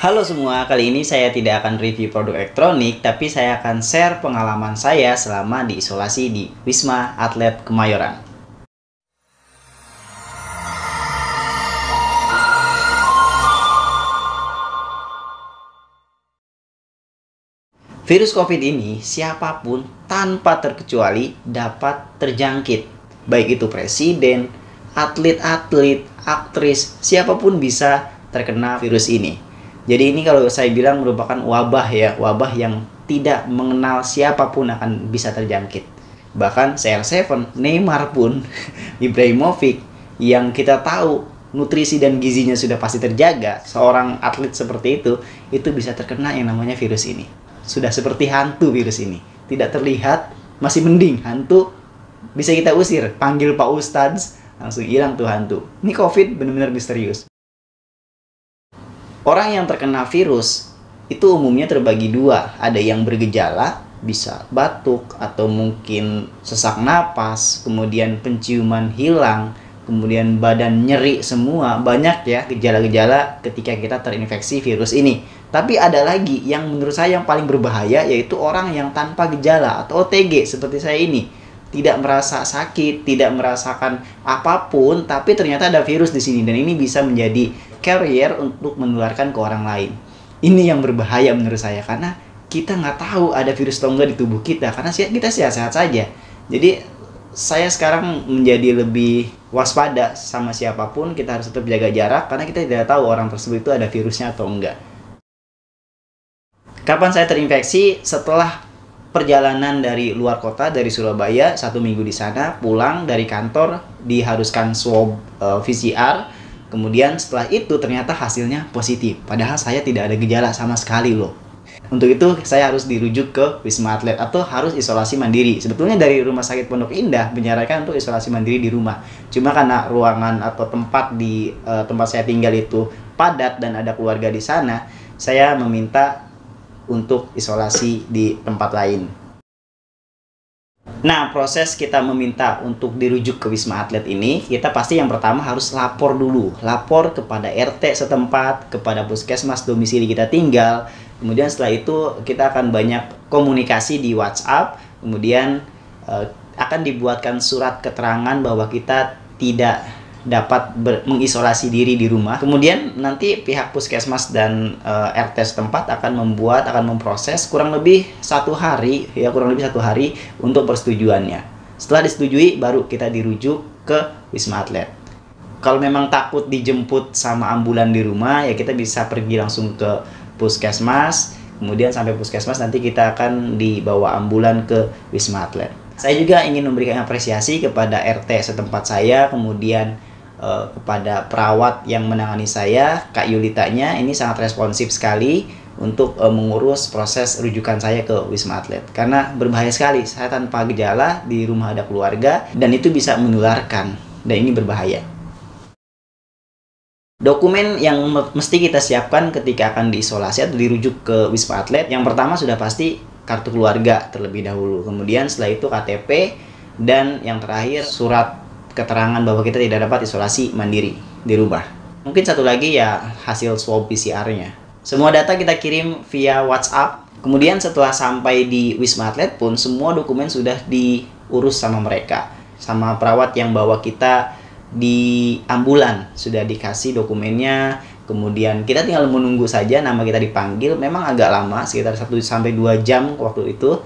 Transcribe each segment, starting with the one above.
Halo semua, kali ini saya tidak akan review produk elektronik, tapi saya akan share pengalaman saya selama diisolasi di Wisma Atlet Kemayoran. Virus COVID ini, siapapun tanpa terkecuali dapat terjangkit. Baik itu presiden, atlet-atlet, aktris, siapapun bisa terkena virus ini. Jadi ini kalau saya bilang merupakan wabah ya, wabah yang tidak mengenal siapapun akan bisa terjangkit. Bahkan CR7, Neymar pun, Ibrahimovic, yang kita tahu nutrisi dan gizinya sudah pasti terjaga, seorang atlet seperti itu bisa terkena yang namanya virus ini. Sudah seperti hantu virus ini. Tidak terlihat, masih mending hantu bisa kita usir. Panggil Pak Ustadz, langsung hilang tuh hantu. Ini COVID benar-benar misterius. Orang yang terkena virus itu umumnya terbagi dua. Ada yang bergejala, bisa batuk atau mungkin sesak napas, kemudian penciuman hilang, kemudian badan nyeri semua. Banyak ya gejala-gejala ketika kita terinfeksi virus ini. Tapi ada lagi yang menurut saya yang paling berbahaya, yaitu orang yang tanpa gejala atau OTG seperti saya ini. Tidak merasa sakit, tidak merasakan apapun, tapi ternyata ada virus di sini dan ini bisa menjadi carrier untuk menularkan ke orang lain. Ini yang berbahaya menurut saya karena kita nggak tahu ada virus atau enggak di tubuh kita karena kita sehat-sehat saja. Jadi saya sekarang menjadi lebih waspada sama siapapun, kita harus tetap jaga jarak karena kita tidak tahu orang tersebut itu ada virusnya atau enggak. Kapan saya terinfeksi? Setelah perjalanan dari luar kota, dari Surabaya, 1 minggu di sana, pulang dari kantor, diharuskan swab PCR. Kemudian setelah itu ternyata hasilnya positif. Padahal saya tidak ada gejala sama sekali loh. Untuk itu saya harus dirujuk ke Wisma Atlet atau harus isolasi mandiri. Sebetulnya dari Rumah Sakit Pondok Indah menyarankan untuk isolasi mandiri di rumah. Cuma karena ruangan atau tempat di tempat saya tinggal itu padat dan ada keluarga di sana, saya meminta untuk isolasi di tempat lain. Nah, proses kita meminta untuk dirujuk ke Wisma Atlet ini, kita pasti yang pertama harus lapor dulu. Lapor kepada RT setempat, kepada puskesmas domisili kita tinggal. Kemudian setelah itu kita akan banyak komunikasi di WhatsApp. Kemudian akan dibuatkan surat keterangan bahwa kita tidak dapat mengisolasi diri di rumah. Kemudian nanti pihak puskesmas dan RT setempat akan memproses kurang lebih 1 hari untuk persetujuannya. Setelah disetujui baru kita dirujuk ke Wisma Atlet. Kalau memang takut dijemput sama ambulan di rumah, ya kita bisa pergi langsung ke puskesmas. Kemudian sampai puskesmas nanti kita akan dibawa ambulan ke Wisma Atlet. Saya juga ingin memberikan apresiasi kepada RT setempat saya, kemudian kepada perawat yang menangani saya, Kak Yulitanya, ini sangat responsif sekali untuk mengurus proses rujukan saya ke Wisma Atlet. Karena berbahaya sekali, saya tanpa gejala, di rumah ada keluarga, dan itu bisa menularkan, dan ini berbahaya. Dokumen yang mesti kita siapkan ketika akan diisolasi atau dirujuk ke Wisma Atlet, yang pertama sudah pasti kartu keluarga terlebih dahulu. Kemudian setelah itu KTP, dan yang terakhir surat keterangan bahwa kita tidak dapat isolasi mandiri di rumah. Mungkin satu lagi ya hasil swab PCR-nya. Semua data kita kirim via WhatsApp. Kemudian setelah sampai di Wisma Atlet pun semua dokumen sudah diurus sama mereka. Sama perawat yang bawa kita di ambulan sudah dikasih dokumennya. Kemudian kita tinggal menunggu saja nama kita dipanggil. Memang agak lama, sekitar 1-2 jam waktu itu.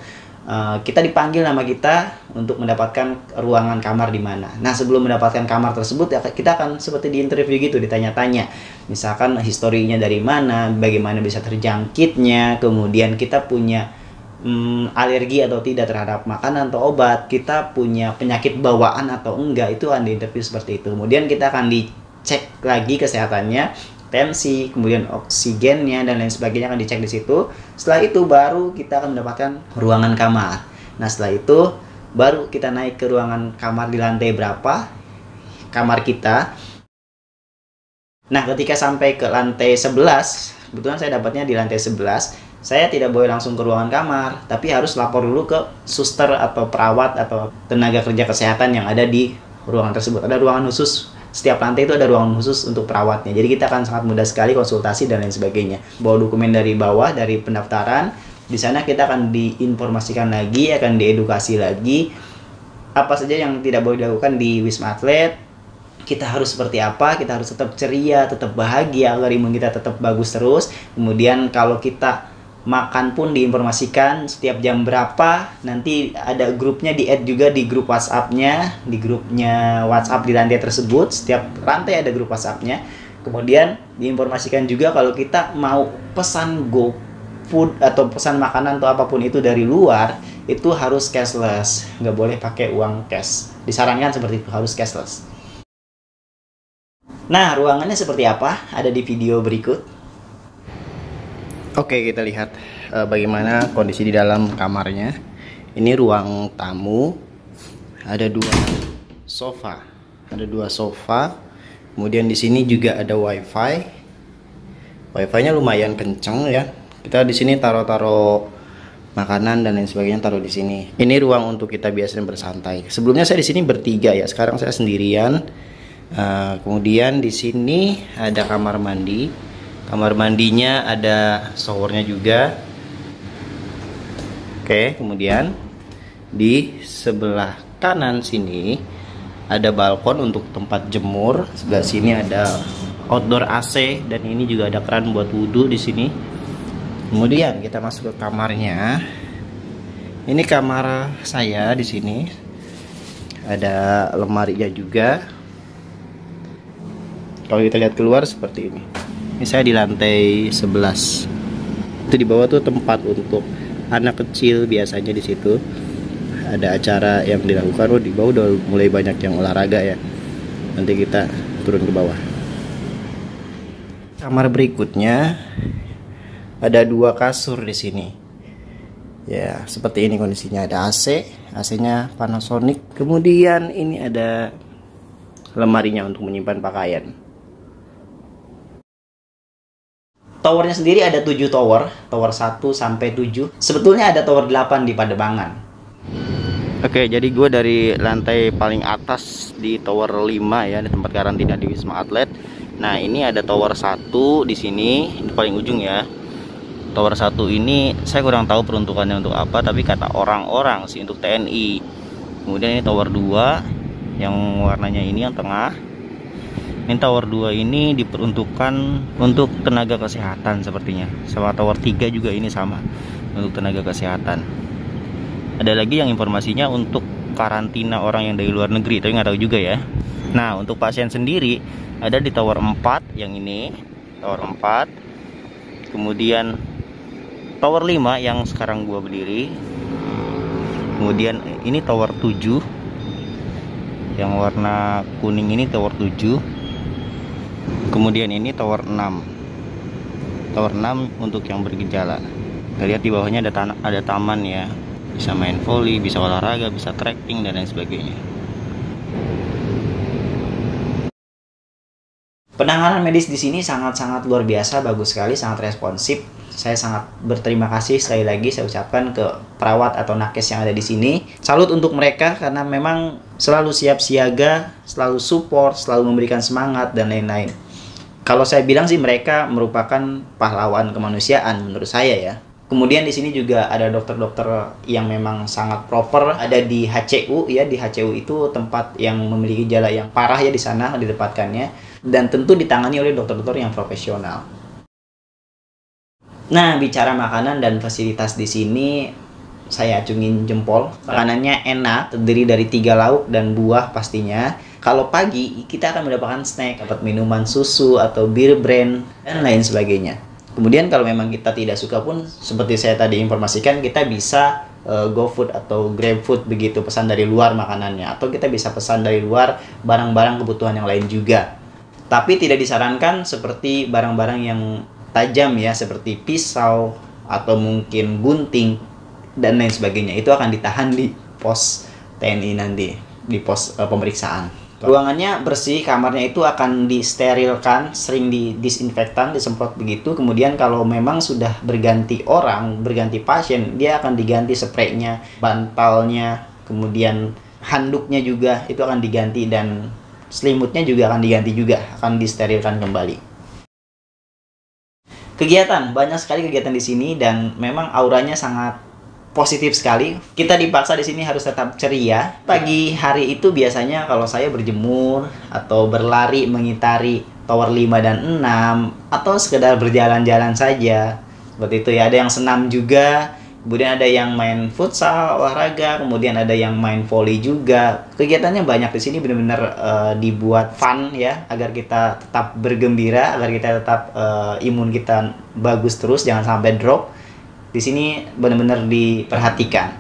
Kita dipanggil nama kita untuk mendapatkan ruangan kamar di mana. Nah, sebelum mendapatkan kamar tersebut, kita akan seperti di interview gitu, ditanya-tanya. Misalkan historinya dari mana, bagaimana bisa terjangkitnya, kemudian kita punya alergi atau tidak terhadap makanan atau obat, kita punya penyakit bawaan atau enggak, itu akan di interview seperti itu. Kemudian kita akan dicek lagi kesehatannya, tensi, kemudian oksigennya dan lain sebagainya akan dicek di situ. Setelah itu baru kita akan mendapatkan ruangan kamar. Nah, setelah itu baru kita naik ke ruangan kamar di lantai berapa kamar kita. Nah, ketika sampai ke lantai 11, kebetulan saya dapatnya di lantai 11, saya tidak boleh langsung ke ruangan kamar, tapi harus lapor dulu ke suster atau perawat atau tenaga kerja kesehatan yang ada di ruangan tersebut. Ada ruangan khusus setiap lantai itu ada ruangan khusus untuk perawatnya. Jadi kita akan sangat mudah sekali konsultasi dan lain sebagainya. Bawa dokumen dari bawah, dari pendaftaran. Di sana kita akan diinformasikan lagi, akan diedukasi lagi apa saja yang tidak boleh dilakukan di Wisma Atlet. Kita harus seperti apa, kita harus tetap ceria, tetap bahagia agar imun kita tetap bagus terus. Kemudian kalau kita makan pun diinformasikan setiap jam berapa, nanti ada grupnya, di-add juga di grup WhatsApp-nya, di grupnya WhatsApp di lantai tersebut, setiap lantai ada grup WhatsApp-nya. Kemudian diinformasikan juga kalau kita mau pesan GoFood atau pesan makanan atau apapun itu dari luar, itu harus cashless, nggak boleh pakai uang cash. Disarankan seperti itu, harus cashless. Nah, ruangannya seperti apa? Ada di video berikut. Oke, kita lihat bagaimana kondisi di dalam kamarnya. Ini ruang tamu. Ada dua sofa. Kemudian di sini juga ada WiFi. WiFi-nya lumayan kenceng ya. Kita di sini taruh makanan dan lain sebagainya, taruh di sini. Ini ruang untuk kita biasanya bersantai. Sebelumnya saya di sini bertiga ya. Sekarang saya sendirian. Kemudian di sini ada kamar mandi. Kamar mandinya ada showernya juga. Oke, kemudian di sebelah kanan sini ada balkon untuk tempat jemur. Sebelah sini ada outdoor AC dan ini juga ada keran buat wudhu di sini. Kemudian kita masuk ke kamarnya. Ini kamar saya di sini. Ada lemarinya juga. Kalau kita lihat keluar seperti ini. Ini saya di lantai 11. Itu di bawah tuh tempat untuk anak kecil, biasanya di situ ada acara yang dilakukan. Oh, di bawah udah mulai banyak yang olahraga ya. Nanti kita turun ke bawah. Kamar berikutnya ada dua kasur di sini. Ya, seperti ini kondisinya. Ada AC, AC-nya Panasonic. Kemudian ini ada lemarinya untuk menyimpan pakaian. Towernya sendiri ada 7 tower 1 sampai 7. Sebetulnya ada tower 8 di Pademangan. Oke, jadi gue dari lantai paling atas di tower 5 ya, di tempat karantina di Wisma Atlet. Nah, ini ada tower 1 di sini, di paling ujung ya. Tower 1 ini saya kurang tahu peruntukannya untuk apa, tapi kata orang-orang sih untuk TNI. Kemudian ini tower 2 yang warnanya ini yang tengah. Ini tower 2 ini diperuntukkan untuk tenaga kesehatan sepertinya. Sama tower 3 juga ini sama untuk tenaga kesehatan. Ada lagi yang informasinya untuk karantina orang yang dari luar negeri, tapi nggak tahu juga ya. Nah, untuk pasien sendiri ada di tower 4 yang ini, tower 4. Kemudian tower 5 yang sekarang gua berdiri. Kemudian ini tower 7. Yang warna kuning ini tower 7. Kemudian ini tower 6. Tower 6 untuk yang bergejala. Kita lihat di bawahnya ada taman ya. Bisa main volley, bisa olahraga, bisa trekking dan lain sebagainya. Penanganan medis di sini sangat-sangat luar biasa, bagus sekali, sangat responsif. Saya sangat berterima kasih sekali lagi saya ucapkan ke perawat atau nakes yang ada di sini. Salut untuk mereka karena memang selalu siap siaga, selalu support, selalu memberikan semangat dan lain-lain. Kalau saya bilang sih mereka merupakan pahlawan kemanusiaan menurut saya ya. Kemudian di sini juga ada dokter-dokter yang memang sangat proper, ada di HCU ya. Di HCU itu tempat yang memiliki gejala yang parah ya, di sana ditempatkannya, dan tentu ditangani oleh dokter-dokter yang profesional. Nah, bicara makanan dan fasilitas di sini, saya acungin jempol. Makanannya enak, terdiri dari 3 lauk dan buah pastinya. Kalau pagi, kita akan mendapatkan snack, dapat minuman susu atau bir brand, dan lain sebagainya. Kemudian kalau memang kita tidak suka pun, seperti saya tadi informasikan, kita bisa GoFood atau GrabFood begitu, pesan dari luar makanannya. Atau kita bisa pesan dari luar barang-barang kebutuhan yang lain juga. Tapi tidak disarankan seperti barang-barang yang tajam ya, seperti pisau atau mungkin gunting dan lain sebagainya. Itu akan ditahan di pos TNI nanti, di pos pemeriksaan. Ruangannya bersih, kamarnya itu akan disterilkan, sering didisinfektan, disemprot begitu. Kemudian kalau memang sudah berganti orang, berganti pasien, dia akan diganti spraynya, bantalnya, kemudian handuknya juga itu akan diganti, dan selimutnya juga akan diganti juga, akan disterilkan kembali. Kegiatan, banyak sekali kegiatan di sini dan memang auranya sangat positif sekali. Kita dipaksa di sini harus tetap ceria. Pagi hari itu biasanya kalau saya berjemur atau berlari mengitari tower 5 dan 6 atau sekedar berjalan-jalan saja. Seperti itu ya, ada yang senam juga. Kemudian ada yang main futsal, olahraga, kemudian ada yang main volley juga. Kegiatannya banyak di sini, benar-benar dibuat fun ya, agar kita tetap bergembira, agar kita tetap imun kita bagus terus, jangan sampai drop. Di sini benar-benar diperhatikan.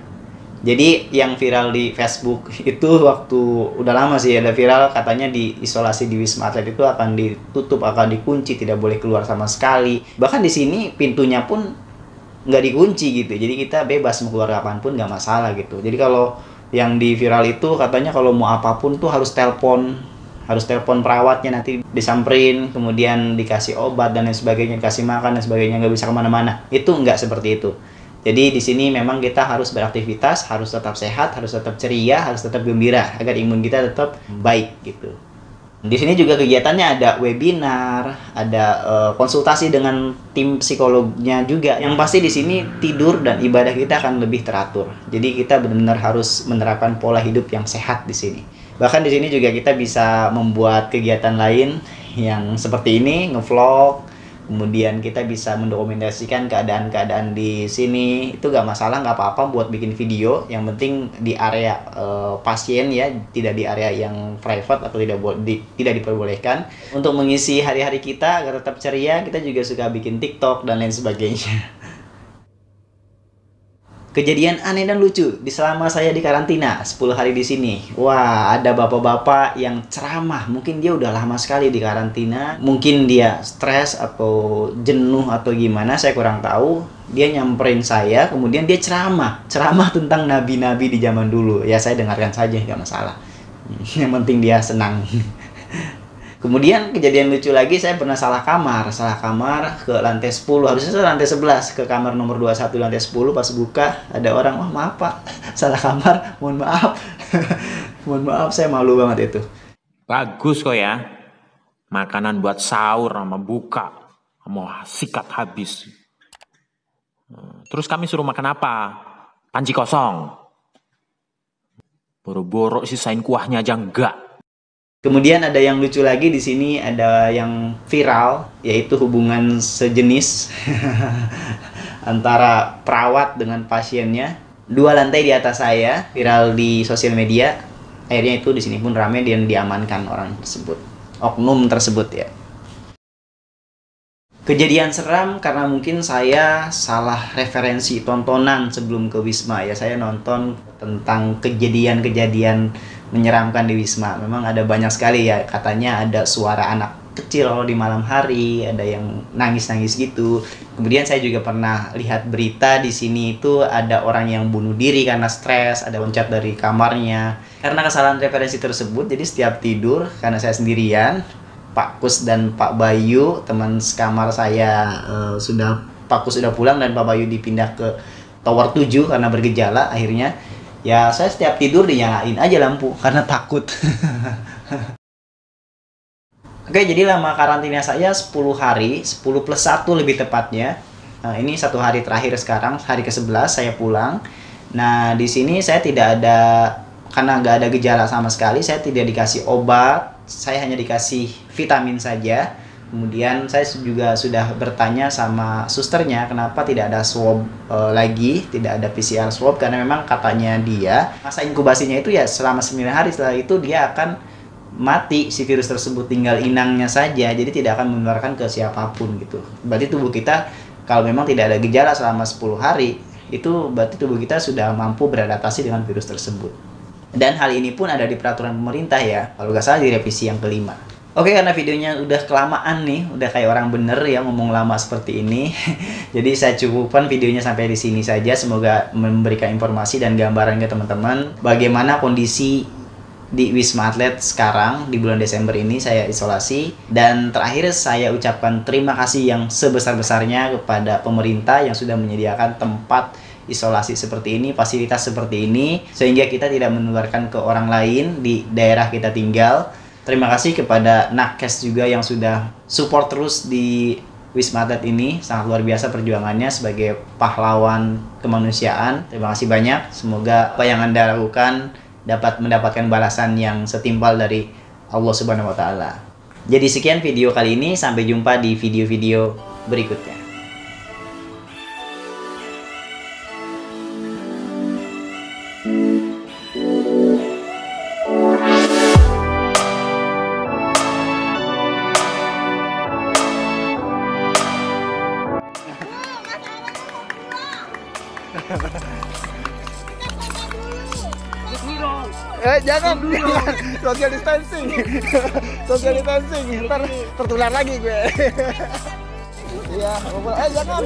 Jadi yang viral di Facebook itu waktu udah lama sih ada viral, katanya di isolasi di Wisma Atlet itu akan ditutup, akan dikunci, tidak boleh keluar sama sekali. Bahkan di sini pintunya pun nggak dikunci gitu, jadi kita bebas mau keluar kapanpun nggak masalah gitu. Jadi kalau yang di viral itu katanya kalau mau apapun tuh harus telepon perawatnya, nanti disamperin, kemudian dikasih obat dan lain sebagainya, dikasih makan dan sebagainya, nggak bisa kemana-mana. Itu nggak seperti itu. Jadi di sini memang kita harus beraktivitas, harus tetap sehat, harus tetap ceria, harus tetap gembira agar imun kita tetap baik gitu. Di sini juga kegiatannya ada webinar, ada konsultasi dengan tim psikolognya juga. Yang pasti di sini tidur dan ibadah kita akan lebih teratur. Jadi kita benar-benar harus menerapkan pola hidup yang sehat di sini. Bahkan di sini juga kita bisa membuat kegiatan lain yang seperti ini, ngevlog. Kemudian kita bisa mendokumentasikan keadaan-keadaan di sini. Itu gak masalah, gak apa-apa buat bikin video. Yang penting di area pasien ya, tidak di area yang private atau tidak diperbolehkan. Untuk mengisi hari-hari kita agar tetap ceria, kita juga suka bikin TikTok dan lain sebagainya. Kejadian aneh dan lucu di selama saya di karantina 10 hari di sini. Wah, ada bapak-bapak yang ceramah. Mungkin dia udah lama sekali di karantina. Mungkin dia stres atau jenuh atau gimana, saya kurang tahu. Dia nyamperin saya, kemudian dia ceramah. Ceramah tentang nabi-nabi di zaman dulu. Ya, saya dengarkan saja, nggak masalah. Yang penting dia senang. Kemudian kejadian lucu lagi, saya pernah salah kamar ke lantai 10, harusnya saya lantai 11, ke kamar nomor 21 lantai 10. Pas buka ada orang, wah maaf pak, salah kamar, mohon maaf. Mohon maaf, saya malu banget itu. Bagus kok ya, makanan buat sahur sama buka, mau sikat habis. Terus kami suruh makan apa? Panci kosong. Boro-boro sisain kuahnya aja enggak. Kemudian ada yang lucu lagi di sini, ada yang viral, yaitu hubungan sejenis antara perawat dengan pasiennya. 2 lantai di atas saya, viral di sosial media. Akhirnya itu di sini pun ramai dan diamankan orang tersebut, oknum tersebut ya. Kejadian seram karena mungkin saya salah referensi tontonan sebelum ke Wisma ya. Saya nonton tentang kejadian-kejadian menyeramkan di Wisma. Memang ada banyak sekali ya, katanya ada suara anak kecil kalau di malam hari, ada yang nangis-nangis gitu. Kemudian saya juga pernah lihat berita di sini itu ada orang yang bunuh diri karena stres, ada loncat dari kamarnya. Karena kesalahan referensi tersebut, jadi setiap tidur, karena saya sendirian, Pak Kus dan Pak Bayu, teman sekamar saya, Pak Kus sudah pulang dan Pak Bayu dipindah ke tower 7 karena bergejala. Akhirnya ya saya setiap tidur dinyalain aja lampu karena takut. Oke, jadi lama karantina saya 10 hari, 10 plus 1 lebih tepatnya. Nah, ini 1 hari terakhir sekarang, hari ke-11 saya pulang. Nah, di sini saya tidak ada, karena nggak ada gejala sama sekali, saya tidak dikasih obat, saya hanya dikasih vitamin saja. Kemudian saya juga sudah bertanya sama susternya kenapa tidak ada swab lagi, tidak ada PCR swab, karena memang katanya dia masa inkubasinya itu ya selama 9 hari, setelah itu dia akan mati si virus tersebut, tinggal inangnya saja, jadi tidak akan menularkan ke siapapun gitu. Berarti tubuh kita kalau memang tidak ada gejala selama 10 hari, itu berarti tubuh kita sudah mampu beradaptasi dengan virus tersebut. Dan hal ini pun ada di peraturan pemerintah ya, kalau nggak salah di revisi yang kelima. Oke, karena videonya udah kelamaan nih, udah kayak orang bener ya ngomong lama seperti ini. Jadi saya cukupkan videonya sampai di sini saja. Semoga memberikan informasi dan gambaran ke teman-teman bagaimana kondisi di Wisma Atlet sekarang di bulan Desember ini saya isolasi. Dan terakhir saya ucapkan terima kasih yang sebesar-besarnya kepada pemerintah yang sudah menyediakan tempat isolasi seperti ini, fasilitas seperti ini, sehingga kita tidak menularkan ke orang lain di daerah kita tinggal. Terima kasih kepada Nakes juga yang sudah support terus di Wisma Atlet ini. Sangat luar biasa perjuangannya sebagai pahlawan kemanusiaan. Terima kasih banyak. Semoga apa yang Anda lakukan dapat mendapatkan balasan yang setimpal dari Allah Subhanahu wa Ta'ala. Jadi sekian video kali ini, sampai jumpa di video-video berikutnya. Jangan social distancing. Social distancing, ntar tertular lagi gue. Iya, jangan.